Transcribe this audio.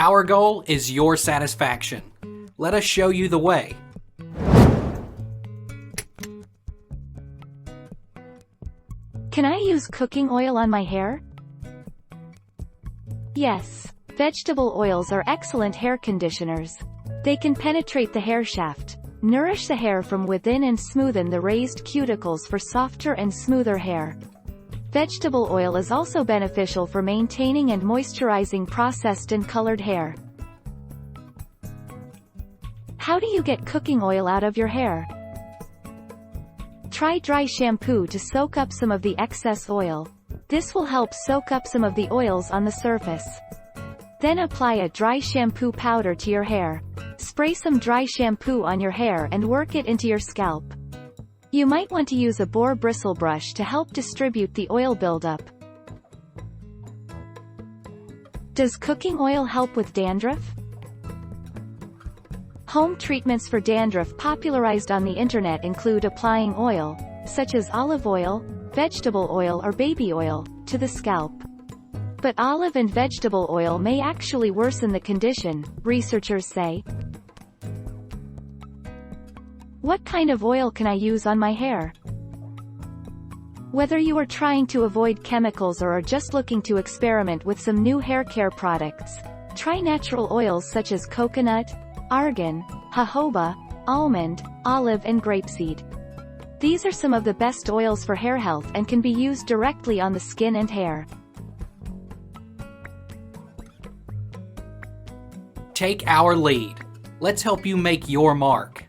Our goal is your satisfaction. Let us show you the way. Can I use cooking oil on my hair? Yes, vegetable oils are excellent hair conditioners. They can penetrate the hair shaft, nourish the hair from within and smoothen the raised cuticles for softer and smoother hair. Vegetable oil is also beneficial for maintaining and moisturizing processed and colored hair. How do you get cooking oil out of your hair? Try dry shampoo to soak up some of the excess oil. This will help soak up some of the oils on the surface. Then apply a dry shampoo powder to your hair. Spray some dry shampoo on your hair and work it into your scalp. You might want to use a boar bristle brush to help distribute the oil buildup. Does cooking oil help with dandruff? Home treatments for dandruff popularized on the internet include applying oil, such as olive oil, vegetable oil or baby oil, to the scalp. But olive and vegetable oil may actually worsen the condition, researchers say. What kind of oil can I use on my hair? Whether you are trying to avoid chemicals or are just looking to experiment with some new hair care products, try natural oils such as coconut, argan, jojoba, almond, olive and grapeseed. These are some of the best oils for hair health and can be used directly on the skin and hair. Take our lead. Let's help you make your mark.